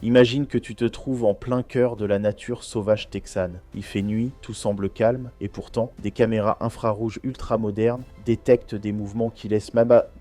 Imagine que tu te trouves en plein cœur de la nature sauvage texane. Il fait nuit, tout semble calme, et pourtant, des caméras infrarouges ultra modernes détectent des mouvements qui laissent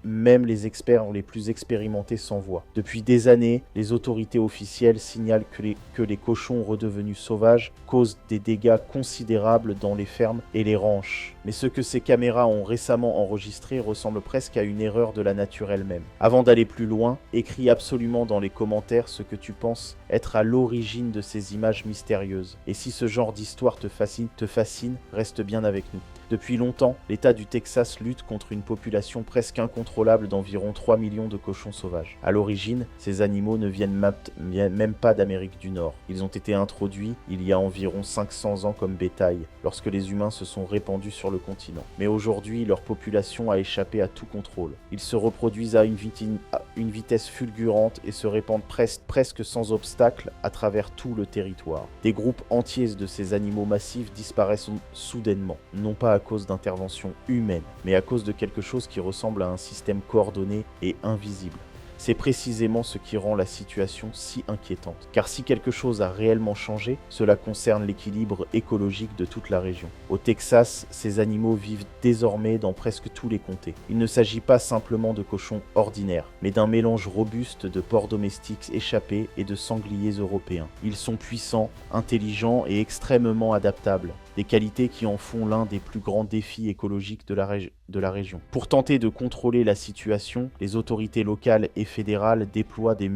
même les experts les plus expérimentés sans voix. Depuis des années, les autorités officielles signalent que les cochons redevenus sauvages causent des dégâts considérables dans les fermes et les ranchs. Mais ce que ces caméras ont récemment enregistré ressemble presque à une erreur de la nature elle-même. Avant d'aller plus loin, écris absolument dans les commentaires ce que tu penses être à l'origine de ces images mystérieuses. Et si ce genre d'histoire te fascine, reste bien avec nous. Depuis longtemps, l'État du Texas lutte contre une population presque incontrôlable d'environ 3 millions de cochons sauvages. À l'origine, ces animaux ne viennent même pas d'Amérique du Nord. Ils ont été introduits il y a environ 500 ans comme bétail, lorsque les humains se sont répandus sur le continent. Mais aujourd'hui, leur population a échappé à tout contrôle. Ils se reproduisent à une vitesse fulgurante et se répandent presque sans obstacle à travers tout le territoire. Des groupes entiers de ces animaux massifs disparaissent soudainement, non pas à cause d'interventions humaines, mais à cause de quelque chose qui ressemble à un système coordonné et invisible. C'est précisément ce qui rend la situation si inquiétante. Car si quelque chose a réellement changé, cela concerne l'équilibre écologique de toute la région. Au Texas, ces animaux vivent désormais dans presque tous les comtés. Il ne s'agit pas simplement de cochons ordinaires, mais d'un mélange robuste de porcs domestiques échappés et de sangliers européens. Ils sont puissants, intelligents et extrêmement adaptables. Des qualités qui en font l'un des plus grands défis écologiques de la région. Pour tenter de contrôler la situation, les autorités locales et fédérales déploient des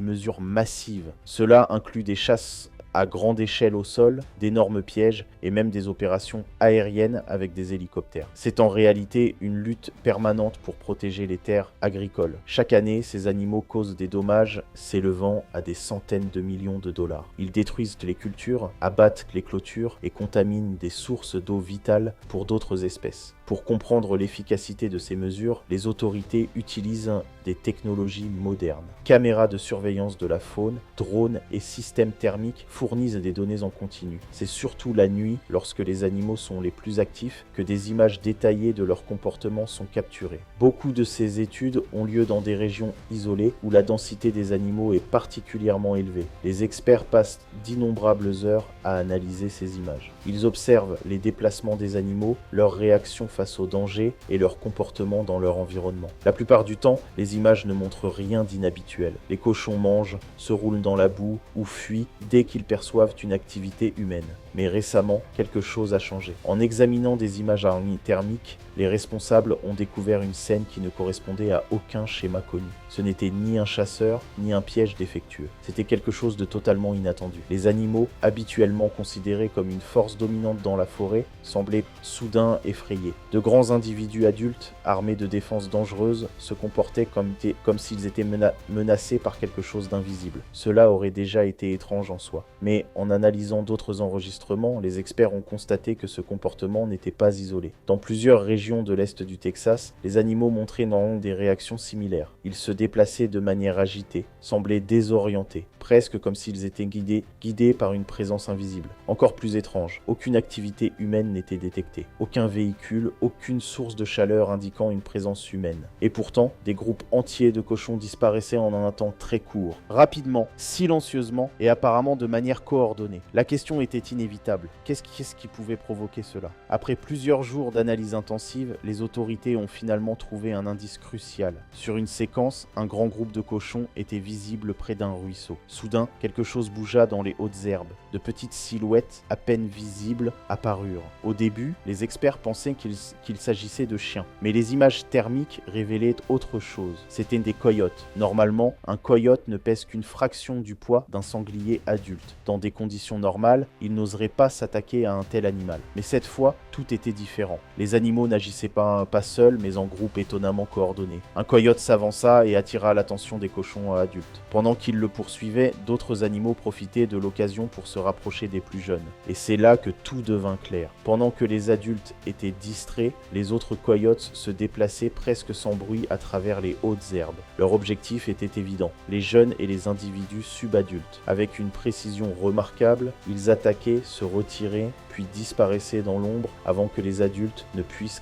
mesures massives. Cela inclut des chasses à grande échelle au sol, d'énormes pièges et même des opérations aériennes avec des hélicoptères. C'est en réalité une lutte permanente pour protéger les terres agricoles. Chaque année, ces animaux causent des dommages s'élevant à des centaines de millions de dollars. Ils détruisent les cultures, abattent les clôtures et contaminent des sources d'eau vitales pour d'autres espèces. Pour comprendre l'efficacité de ces mesures, les autorités utilisent des technologies modernes. Caméras de surveillance de la faune, drones et systèmes thermiques fournissent des données en continu. C'est surtout la nuit, lorsque les animaux sont les plus actifs, que des images détaillées de leur comportement sont capturées. Beaucoup de ces études ont lieu dans des régions isolées où la densité des animaux est particulièrement élevée. Les experts passent d'innombrables heures à analyser ces images. Ils observent les déplacements des animaux, leurs réactions face aux dangers et leur comportement dans leur environnement. La plupart du temps, les images ne montrent rien d'inhabituel. Les cochons mangent, se roulent dans la boue ou fuient dès qu'ils perçoivent une activité humaine. Mais récemment, quelque chose a changé. En examinant des images thermiques, les responsables ont découvert une scène qui ne correspondait à aucun schéma connu. Ce n'était ni un chasseur, ni un piège défectueux. C'était quelque chose de totalement inattendu. Les animaux, habituellement considérés comme une force dominante dans la forêt, semblaient soudain effrayés. De grands individus adultes, armés de défenses dangereuses, se comportaient comme s'ils étaient menacés par quelque chose d'invisible. Cela aurait déjà été étrange en soi. Mais en analysant d'autres enregistrements, les experts ont constaté que ce comportement n'était pas isolé. Dans plusieurs régions de l'est du Texas, les animaux montraient normalement des réactions similaires. Ils se déplaçaient de manière agitée, semblaient désorientés, presque comme s'ils étaient guidés par une présence invisible. Encore plus étrange, aucune activité humaine n'était détectée. Aucun véhicule, aucune source de chaleur indiquant une présence humaine. Et pourtant, des groupes entiers de cochons disparaissaient en un temps très court, rapidement, silencieusement et apparemment de manière coordonnée. La question était inévitable. Qu'est-ce qui pouvait provoquer cela? Après plusieurs jours d'analyse intensive, les autorités ont finalement trouvé un indice crucial. Sur une séquence, un grand groupe de cochons était visible près d'un ruisseau. Soudain, quelque chose bougea dans les hautes herbes. De petites silhouettes, à peine visibles, apparurent. Au début, les experts pensaient qu'il s'agissait de chiens. Mais les images thermiques révélaient autre chose. C'étaient des coyotes. Normalement, un coyote ne pèse qu'une fraction du poids d'un sanglier adulte. Dans des conditions normales, il n'oserait pas s'attaquer à un tel animal. Mais cette fois, tout était différent. Les animaux n'agissaient pas seuls, mais en groupe étonnamment coordonné. Un coyote s'avança et attira l'attention des cochons adultes. Pendant qu'ils le poursuivaient, d'autres animaux profitaient de l'occasion pour se rapprocher des plus jeunes. Et c'est là que tout devint clair. Pendant que les adultes étaient distraits, les autres coyotes se déplaçaient presque sans bruit à travers les hautes herbes. Leur objectif était évident, les jeunes et les individus subadultes. Avec une précision remarquable, ils attaquaient, se retiraient, puis disparaissaient dans l'ombre avant que les adultes ne puissent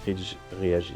réagir.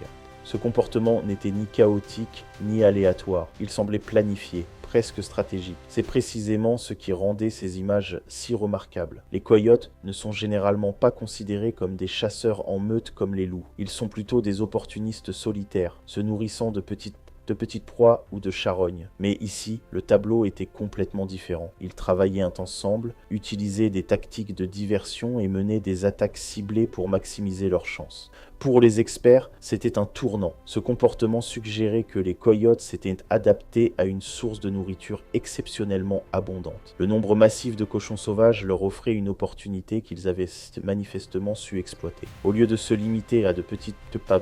Ce comportement n'était ni chaotique ni aléatoire, il semblait planifié, presque stratégique. C'est précisément ce qui rendait ces images si remarquables. Les coyotes ne sont généralement pas considérés comme des chasseurs en meute comme les loups. Ils sont plutôt des opportunistes solitaires, se nourrissant de petites proies ou de charognes. Mais ici, le tableau était complètement différent. Ils travaillaient ensemble, utilisaient des tactiques de diversion et menaient des attaques ciblées pour maximiser leurs chances. Pour les experts, c'était un tournant. Ce comportement suggérait que les coyotes s'étaient adaptés à une source de nourriture exceptionnellement abondante. Le nombre massif de cochons sauvages leur offrait une opportunité qu'ils avaient manifestement su exploiter. Au lieu de se limiter à de petites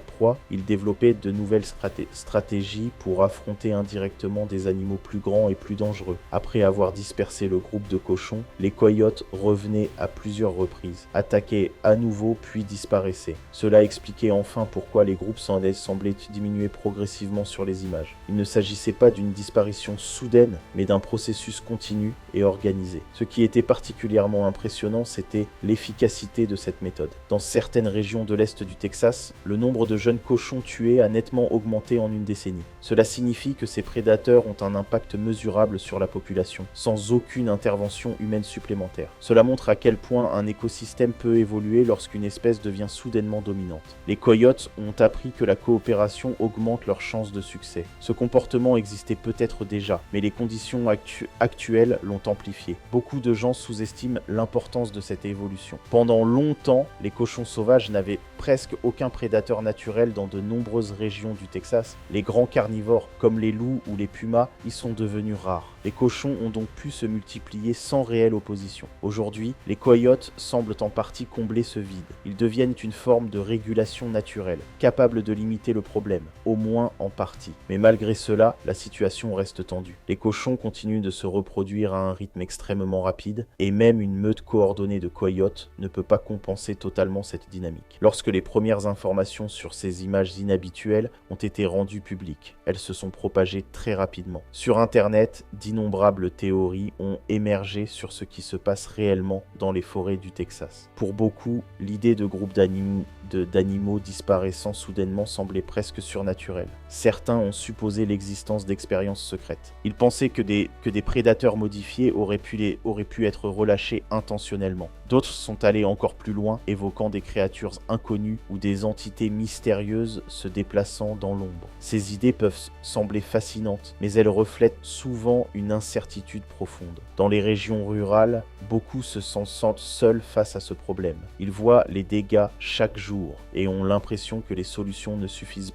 proies, ils développaient de nouvelles stratégies pour affronter indirectement des animaux plus grands et plus dangereux. Après avoir dispersé le groupe de cochons, les coyotes revenaient à plusieurs reprises, attaquaient à nouveau puis disparaissaient. Cela expliquait enfin pourquoi les groupes semblaient diminuer progressivement sur les images. Il ne s'agissait pas d'une disparition soudaine, mais d'un processus continu et organisé. Ce qui était particulièrement impressionnant, c'était l'efficacité de cette méthode. Dans certaines régions de l'est du Texas, le nombre de jeunes cochons tués a nettement augmenté en une décennie. Cela signifie que ces prédateurs ont un impact mesurable sur la population, sans aucune intervention humaine supplémentaire. Cela montre à quel point un écosystème peut évoluer lorsqu'une espèce devient soudainement dominante. Les coyotes ont appris que la coopération augmente leurs chances de succès. Ce comportement existait peut-être déjà, mais les conditions actuelles l'ont amplifié. Beaucoup de gens sous-estiment l'importance de cette évolution. Pendant longtemps, les cochons sauvages n'avaient presque aucun prédateur naturel dans de nombreuses régions du Texas. Les grands carnivores, comme les loups ou les pumas, y sont devenus rares. Les cochons ont donc pu se multiplier sans réelle opposition. Aujourd'hui, les coyotes semblent en partie combler ce vide. Ils deviennent une forme de régulation naturelle, capable de limiter le problème, au moins en partie. Mais malgré cela, la situation reste tendue. Les cochons continuent de se reproduire à un rythme extrêmement rapide, et même une meute coordonnée de coyotes ne peut pas compenser totalement cette dynamique. Lorsque les premières informations sur ces images inhabituelles ont été rendues publiques, elles se sont propagées très rapidement. Sur Internet, d'innombrables théories ont émergé sur ce qui se passe réellement dans les forêts du Texas. Pour beaucoup, l'idée de groupes d'animaux disparaissant soudainement semblait presque surnaturelle. Certains ont supposé l'existence d'expériences secrètes. Ils pensaient que des prédateurs modifiés auraient pu être relâchés intentionnellement. D'autres sont allés encore plus loin, évoquant des créatures inconnues ou des entités mystérieuses se déplaçant dans l'ombre. Ces idées peuvent sembler fascinantes, mais elles reflètent souvent une incertitude profonde. Dans les régions rurales, beaucoup se sentent seuls face à ce problème. Ils voient les dégâts chaque jour et ont l'impression que les solutions ne suffisent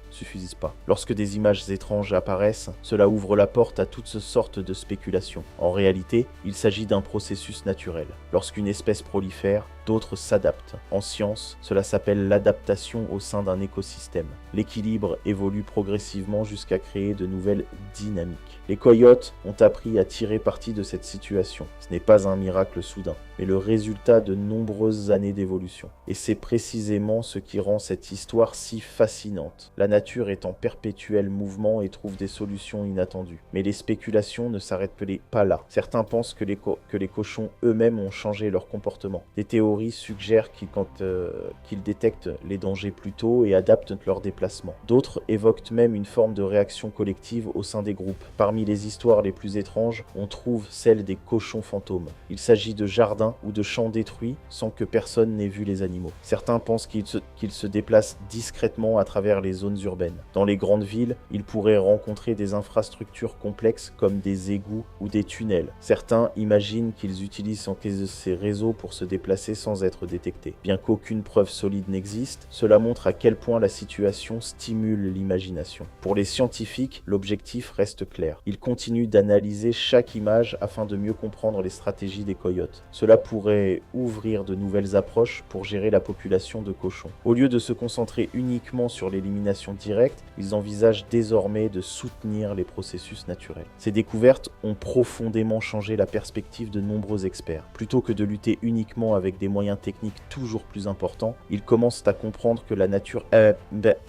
pas. Lorsque des images étranges apparaissent, cela ouvre la porte à toutes sortes de spéculations. En réalité, il s'agit d'un processus naturel. Lorsqu'une espèce prolifère, d'autres s'adaptent. En science, cela s'appelle l'adaptation au sein d'un écosystème. L'équilibre évolue progressivement jusqu'à créer de nouvelles dynamiques. Les coyotes ont appris à tirer parti de cette situation. Ce n'est pas un miracle soudain, mais le résultat de nombreuses années d'évolution. Et c'est précisément ce qui rend cette histoire si fascinante. La nature est en perpétuel mouvement et trouve des solutions inattendues. Mais les spéculations ne s'arrêtent pas là. Certains pensent que les cochons eux-mêmes ont changé leur comportement. Des théories suggèrent qu'ils détectent les dangers plus tôt et adaptent leur déplacement. D'autres évoquent même une forme de réaction collective au sein des groupes. Parmi les histoires les plus étranges, on trouve celle des cochons fantômes. Il s'agit de jardins ou de champs détruits sans que personne n'ait vu les animaux. Certains pensent qu'ils se déplacent discrètement à travers les zones urbaines. Dans les grandes villes, ils pourraient rencontrer des infrastructures complexes comme des égouts ou des tunnels. Certains imaginent qu'ils utilisent ces réseaux pour se déplacer sans être détectés. Bien qu'aucune preuve solide n'existe, cela montre à quel point la situation stimule l'imagination. Pour les scientifiques, l'objectif reste clair. Ils continuent d'analyser chaque image afin de mieux comprendre les stratégies des coyotes. Cela pourrait ouvrir de nouvelles approches pour gérer la population de cochons. Au lieu de se concentrer uniquement sur l'élimination directe, ils envisagent désormais de soutenir les processus naturels. Ces découvertes ont profondément changé la perspective de nombreux experts. Plutôt que de lutter uniquement avec des moyens techniques toujours plus importants, ils commencent à comprendre que la nature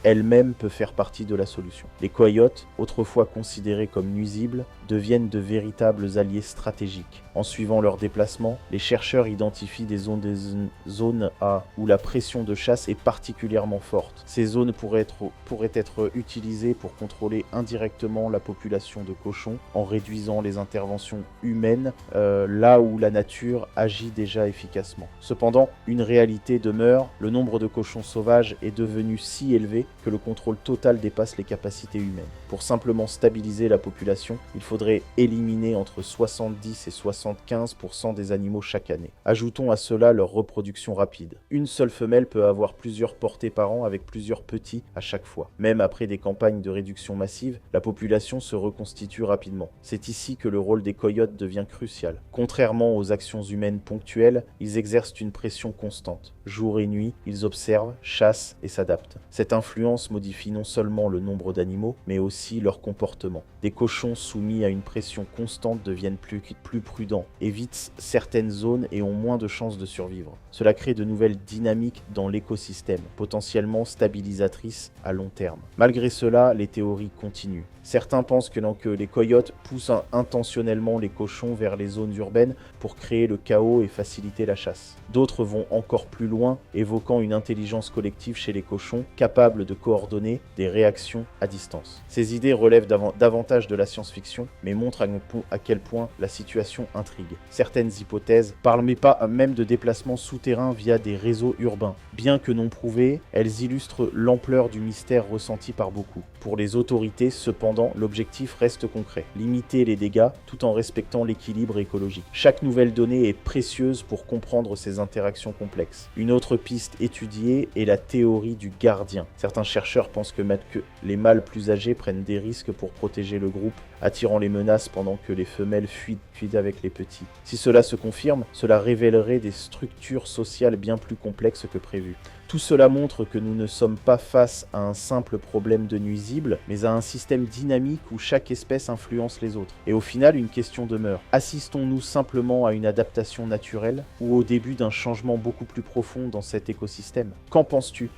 elle-même peut faire partie de la solution. Les coyotes, autrefois considérés comme nuisibles, deviennent de véritables alliés stratégiques. En suivant leur déplacement, les chercheurs identifient des zones où la pression de chasse est particulièrement forte. Ces zones pourraient être utilisées pour contrôler indirectement la population de cochons en réduisant les interventions humaines là où la nature agit déjà efficacement. Cependant, une réalité demeure, le nombre de cochons sauvages est devenu si élevé que le contrôle total dépasse les capacités humaines. Pour simplement stabiliser la population, il faudrait éliminer entre 70 et 75% des animaux chaque année. Ajoutons à cela leur reproduction rapide. Une seule femelle peut avoir plusieurs portées par an avec plusieurs petits à chaque fois. Même après des campagnes de réduction massive, la population se reconstitue rapidement. C'est ici que le rôle des coyotes devient crucial. Contrairement aux actions humaines ponctuelles, ils exercent une pression constante. Jour et nuit, ils observent, chassent et s'adaptent. Cette influence modifie non seulement le nombre d'animaux, mais aussi leur comportement. Des cochons soumis à une pression constante deviennent plus prudents, évitent certaines zones et ont moins de chances de survivre. Cela crée de nouvelles dynamiques dans l'écosystème, potentiellement stabilisatrices à long terme. Malgré cela, les théories continuent. Certains pensent que les coyotes poussent intentionnellement les cochons vers les zones urbaines pour créer le chaos et faciliter la chasse. D'autres vont encore plus loin, évoquant une intelligence collective chez les cochons capable de coordonner des réactions à distance. Ces idées relèvent davantage de la science-fiction, mais montrent à quel point la situation intrigue. Certaines hypothèses parlent même de déplacements souterrains via des réseaux urbains. Bien que non prouvées, elles illustrent l'ampleur du mystère ressenti par beaucoup. Pour les autorités, cependant, l'objectif reste concret. Limiter les dégâts tout en respectant l'équilibre écologique. Chaque nouvelle donnée est précieuse pour comprendre ces interactions complexes. Une autre piste étudiée est la théorie du gardien. Certains chercheurs pensent que les mâles plus âgés prennent des risques pour protéger le groupe, attirant les menaces pendant que les femelles fuient avec les petits. Si cela se confirme, cela révélerait des structures sociales bien plus complexes que prévu. Tout cela montre que nous ne sommes pas face à un simple problème de nuisibles, mais à un système dynamique où chaque espèce influence les autres. Et au final, une question demeure. Assistons-nous simplement à une adaptation naturelle ou au début d'un changement beaucoup plus profond dans cet écosystème? Qu'en penses-tu?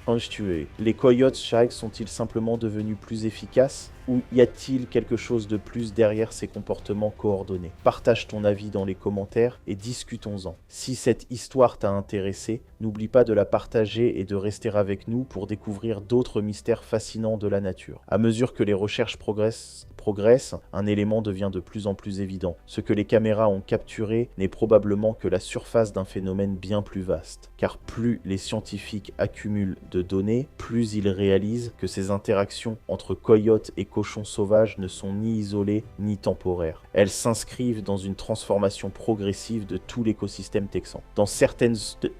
Les coyotes, Shike, sont-ils simplement devenus plus efficaces? Ou y a-t-il quelque chose de plus derrière ces comportements coordonnés? Partage ton avis dans les commentaires et discutons-en. Si cette histoire t'a intéressé, n'oublie pas de la partager et de rester avec nous pour découvrir d'autres mystères fascinants de la nature. À mesure que les recherches progressent, un élément devient de plus en plus évident. Ce que les caméras ont capturé n'est probablement que la surface d'un phénomène bien plus vaste. Car plus les scientifiques accumulent de données, plus ils réalisent que ces interactions entre coyotes et cochons sauvages ne sont ni isolées ni temporaires. Elles s'inscrivent dans une transformation progressive de tout l'écosystème texan. Dans certaines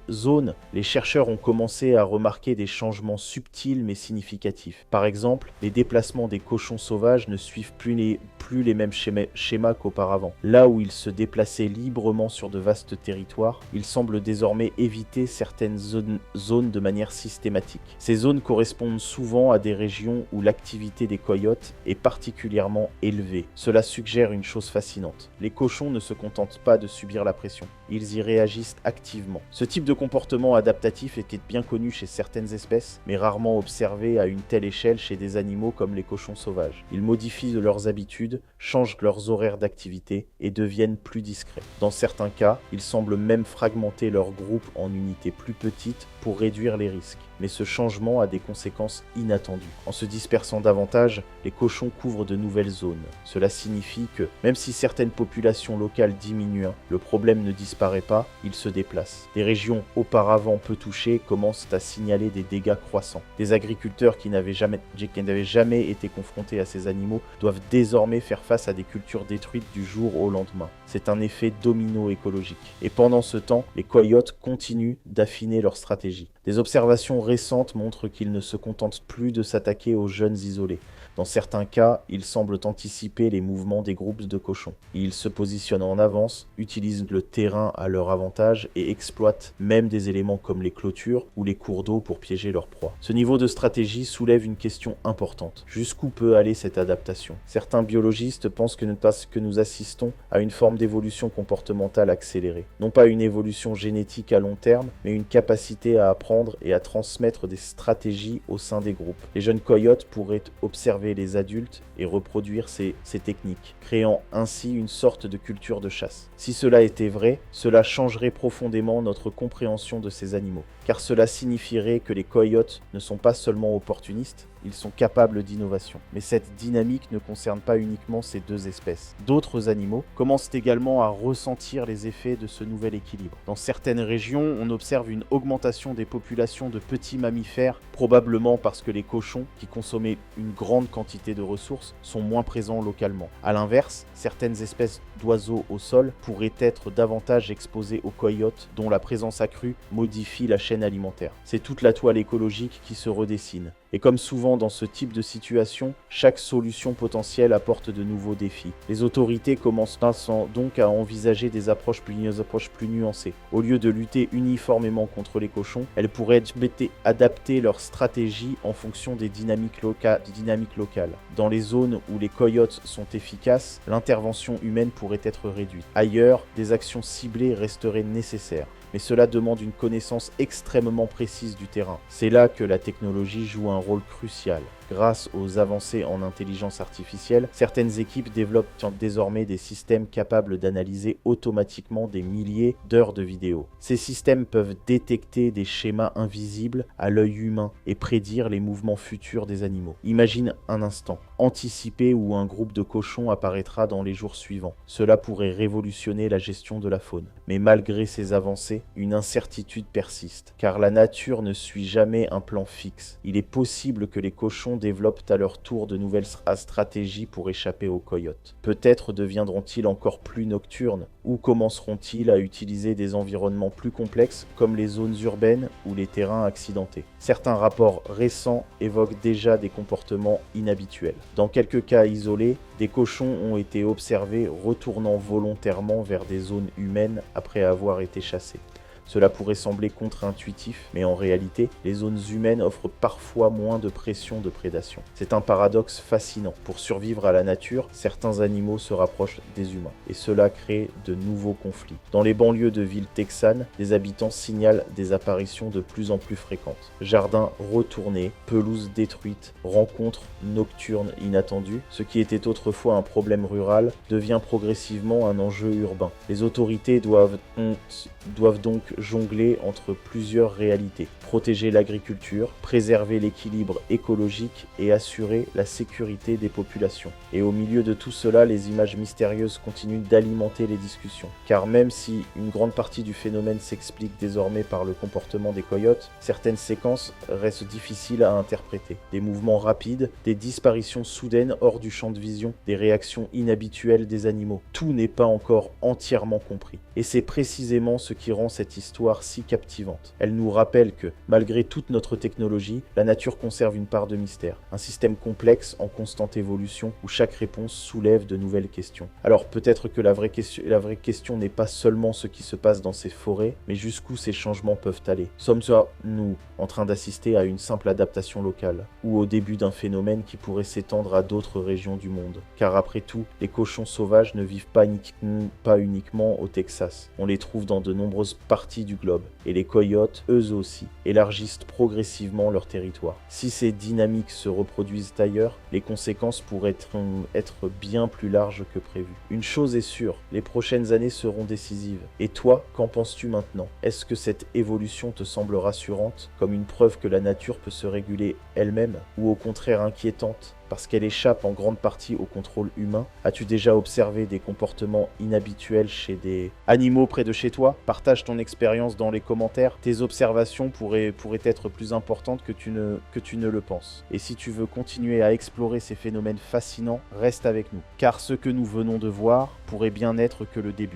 zones, les chercheurs ont commencé à remarquer des changements subtils mais significatifs. Par exemple, les déplacements des cochons sauvages ne suivent plus les mêmes schémas qu'auparavant. Là où ils se déplaçaient librement sur de vastes territoires, ils semblent désormais éviter certaines zones de manière systématique. Ces zones correspondent souvent à des régions où l'activité des coyotes est particulièrement élevée. Cela suggère une chose fascinante. Les cochons ne se contentent pas de subir la pression. Ils y réagissent activement. Ce type de comportement adaptatif était bien connu chez certaines espèces, mais rarement observé à une telle échelle chez des animaux comme les cochons sauvages. Ils modifient leurs habitudes, changent leurs horaires d'activité et deviennent plus discrets. Dans certains cas, ils semblent même fragmenter leur groupe en unités plus petites pour réduire les risques. Mais ce changement a des conséquences inattendues. En se dispersant davantage, les cochons couvrent de nouvelles zones. Cela signifie que, même si certaines populations locales diminuent, le problème ne disparaît pas, il se déplace. Des régions auparavant peu touchées commencent à signaler des dégâts croissants. Des agriculteurs qui n'avaient jamais été confrontés à ces animaux doivent désormais faire face à des cultures détruites du jour au lendemain. C'est un effet domino écologique. Et pendant ce temps, les coyotes continuent d'affiner leur stratégie. Des observations récentes montrent qu'ils ne se contentent plus de s'attaquer aux jeunes isolés. Dans certains cas, ils semblent anticiper les mouvements des groupes de cochons. Ils se positionnent en avance, utilisent le terrain à leur avantage et exploitent même des éléments comme les clôtures ou les cours d'eau pour piéger leurs proies. Ce niveau de stratégie soulève une question importante. Jusqu'où peut aller cette adaptation? Certains biologistes pensent que nous assistons à une forme d'évolution comportementale accélérée. Non pas une évolution génétique à long terme, mais une capacité à apprendre et à transmettre des stratégies au sein des groupes. Les jeunes coyotes pourraient observer les adultes et reproduire ces techniques, créant ainsi une sorte de culture de chasse. Si cela était vrai, cela changerait profondément notre compréhension de ces animaux, car cela signifierait que les coyotes ne sont pas seulement opportunistes, ils sont capables d'innovation. Mais cette dynamique ne concerne pas uniquement ces deux espèces. D'autres animaux commencent également à ressentir les effets de ce nouvel équilibre. Dans certaines régions, on observe une augmentation des populations de petits mammifères, probablement parce que les cochons, qui consommaient une grande quantité de ressources, sont moins présents localement. A l'inverse, certaines espèces d'oiseaux au sol pourraient être davantage exposées aux coyotes, dont la présence accrue modifie la chaîne alimentaire. C'est toute la toile écologique qui se redessine. Et comme souvent dans ce type de situation, chaque solution potentielle apporte de nouveaux défis. Les autorités commencent donc à envisager des approches plus nuancées. Au lieu de lutter uniformément contre les cochons, elles pourraient adapter leur stratégie en fonction des dynamiques locales. Dans les zones où les coyotes sont efficaces, l'intervention humaine pourrait être réduite. Ailleurs, des actions ciblées resteraient nécessaires. Mais cela demande une connaissance extrêmement précise du terrain. C'est là que la technologie joue un rôle crucial. Grâce aux avancées en intelligence artificielle, certaines équipes développent désormais des systèmes capables d'analyser automatiquement des milliers d'heures de vidéos. Ces systèmes peuvent détecter des schémas invisibles à l'œil humain et prédire les mouvements futurs des animaux. Imagine un instant, anticiper où un groupe de cochons apparaîtra dans les jours suivants. Cela pourrait révolutionner la gestion de la faune. Mais malgré ces avancées, une incertitude persiste, car la nature ne suit jamais un plan fixe. Il est possible que les cochons développent à leur tour de nouvelles stratégies pour échapper aux coyotes. Peut-être deviendront-ils encore plus nocturnes, ou commenceront-ils à utiliser des environnements plus complexes comme les zones urbaines ou les terrains accidentés. Certains rapports récents évoquent déjà des comportements inhabituels. Dans quelques cas isolés, des cochons ont été observés retournant volontairement vers des zones humaines après avoir été chassés. Cela pourrait sembler contre-intuitif, mais en réalité, les zones humaines offrent parfois moins de pression de prédation. C'est un paradoxe fascinant. Pour survivre à la nature, certains animaux se rapprochent des humains, et cela crée de nouveaux conflits. Dans les banlieues de villes texanes, des habitants signalent des apparitions de plus en plus fréquentes. Jardins retournés, pelouses détruites, rencontres nocturnes inattendues. Ce qui était autrefois un problème rural devient progressivement un enjeu urbain. Les autorités doivent donc jongler entre plusieurs réalités, protéger l'agriculture, préserver l'équilibre écologique et assurer la sécurité des populations. Et au milieu de tout cela, les images mystérieuses continuent d'alimenter les discussions. Car même si une grande partie du phénomène s'explique désormais par le comportement des coyotes, certaines séquences restent difficiles à interpréter. Des mouvements rapides, des disparitions soudaines hors du champ de vision, des réactions inhabituelles des animaux. Tout n'est pas encore entièrement compris. Et c'est précisément ce qui rend cette histoire si captivante. Elle nous rappelle que, malgré toute notre technologie, la nature conserve une part de mystère. Un système complexe en constante évolution où chaque réponse soulève de nouvelles questions. Alors peut-être que la vraie question n'est pas seulement ce qui se passe dans ces forêts, mais jusqu'où ces changements peuvent aller. Sommes-nous en train d'assister à une simple adaptation locale, ou au début d'un phénomène qui pourrait s'étendre à d'autres régions du monde? Car après tout, les cochons sauvages ne vivent pas uniquement au Texas. On les trouve dans de nombreuses parties du globe, et les coyotes, eux aussi, élargissent progressivement leur territoire. Si ces dynamiques se reproduisent ailleurs, les conséquences pourraient être bien plus larges que prévu. Une chose est sûre, les prochaines années seront décisives. Et toi, qu'en penses-tu maintenant? Est-ce que cette évolution te semble rassurante, comme une preuve que la nature peut se réguler elle-même, ou au contraire inquiétante, parce qu'elle échappe en grande partie au contrôle humain? As-tu déjà observé des comportements inhabituels chez des animaux près de chez toi? Partage ton expérience dans les commentaires. Tes observations pourraient être plus importantes que tu ne le penses. Et si tu veux continuer à explorer ces phénomènes fascinants, reste avec nous. Car ce que nous venons de voir pourrait bien n'être que le début.